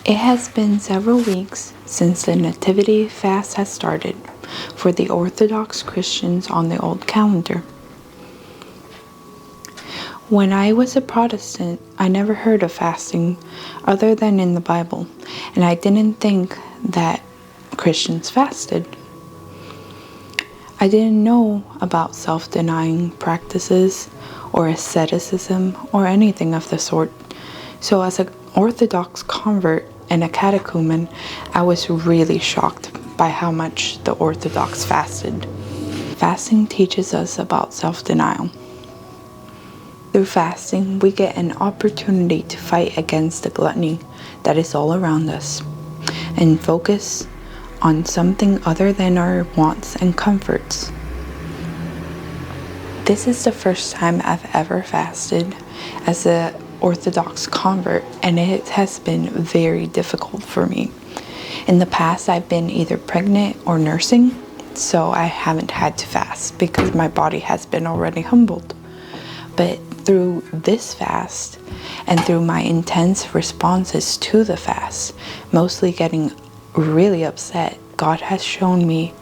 It has been several weeks since the Nativity fast has started for the Orthodox Christians on the old calendar. When I was a Protestant, I never heard of fasting other than in the Bible, and I didn't think that Christians fasted. I didn't know about self-denying practices or asceticism or anything of the sort. So as an Orthodox convert and a catechumen, I was really shocked by how much the Orthodox fasted. Fasting teaches us about self-denial. Through fasting, we get an opportunity to fight against the gluttony that is all around us and focus on something other than our wants and comforts. This is the first time I've ever fasted as an Orthodox convert, and it has been very difficult for me. In the past, I've been either pregnant or nursing, so I haven't had to fast because my body has been already humbled. But through this fast and through my intense responses to the fast, mostly getting really upset, God has shown me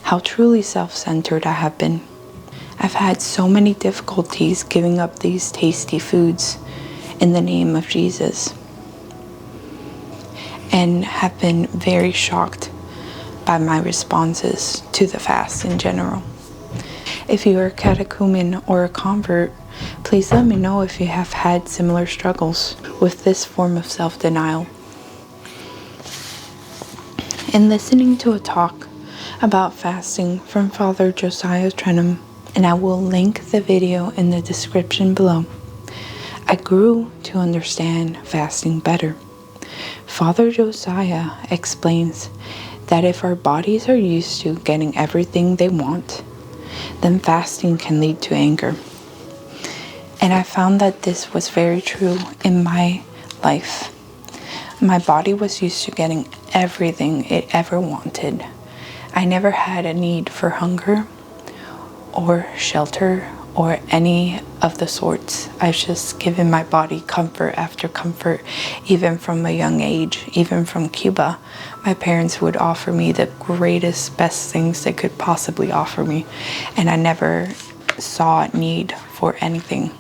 how truly self-centered I have been. I've had so many difficulties giving up these tasty foods in the name of Jesus, and have been very shocked by my responses to the fast in general. If you are a catechumen or a convert, please let me know if you have had similar struggles with this form of self-denial. In listening to a talk about fasting from Father Joshia, and I will link the video in the description below, I grew to understand fasting better. Father Joshia explains that if our bodies are used to getting everything they want, then fasting can lead to anger. And I found that this was very true in my life. My body was used to getting everything it ever wanted. I never had a need for hunger or shelter or any of the sorts. I've just given my body comfort after comfort, even from a young age, even from Cuba. My parents would offer me the greatest, best things they could possibly offer me, and I never saw a need for anything.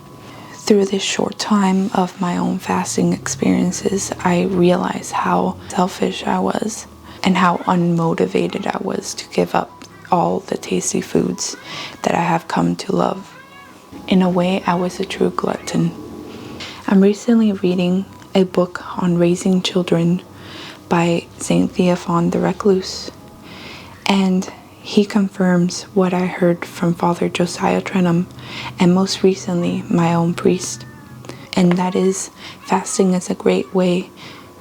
Through this short time of my own fasting experiences, I realized how selfish I was and how unmotivated I was to give up all the tasty foods that I have come to love. In a way, I was a true glutton. I'm recently reading a book on raising children by Saint Theophan the Recluse, and he confirms what I heard from Father Joshia and most recently my own priest, and that is fasting is a great way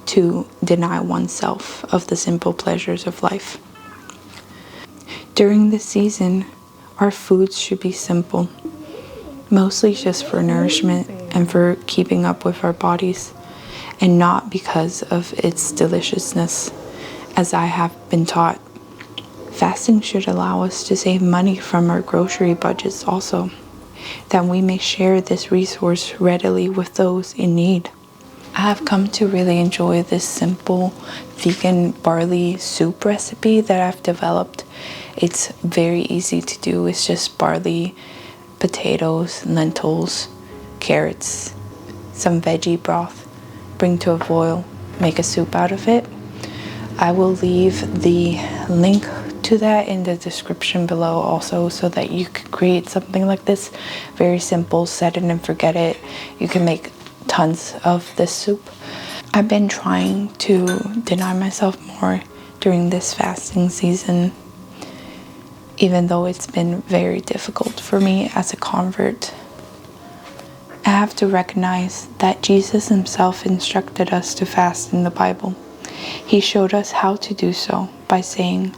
to deny oneself of the simple pleasures of life. During this season, our foods should be simple, mostly just for nourishment and for keeping up with our bodies, and not because of its deliciousness, as I have been taught. Fasting should allow us to save money from our grocery budgets also, that we may share this resource readily with those in need. I have come to really enjoy this simple vegan barley soup recipe that I've developed. It's very easy to do. It's just barley, potatoes, lentils, carrots, some veggie broth, bring to a boil, make a soup out of it. I will leave the link to that in the description below also, so that you could create something like this. Very simple, set it and forget it. You can make tons of this soup. I've been trying to deny myself more during this fasting season, even though it's been very difficult for me as a convert. I have to recognize that Jesus himself instructed us to fast in the Bible. He showed us how to do so by saying,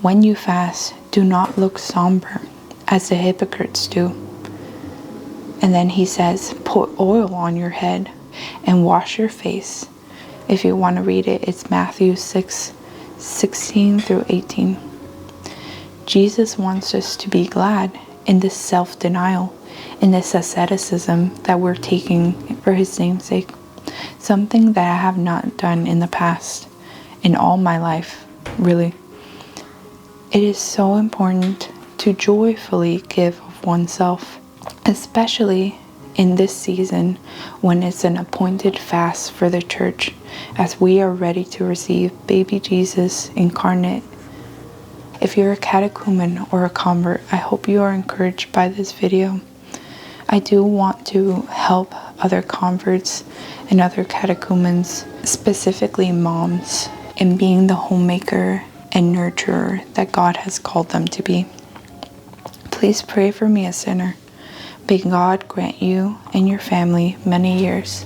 "When you fast, do not look somber, as the hypocrites do." And then he says, "Put oil on your head and wash your face." If you want to read it, it's Matthew 6:16 through 18. Jesus wants us to be glad in this self-denial, in this asceticism that we're taking for his name's sake. something that I have not done in the past, in all my life, really. It is so important to joyfully give of oneself, especially in this season when it's an appointed fast for the church, as we are ready to receive baby Jesus incarnate. If you're a catechumen or a convert, I hope you are encouraged by this video. I do want to help other converts and other catechumens, specifically moms, in being the homemaker and nurturer that God has called them to be. Please pray for me, a sinner. May God grant you and your family many years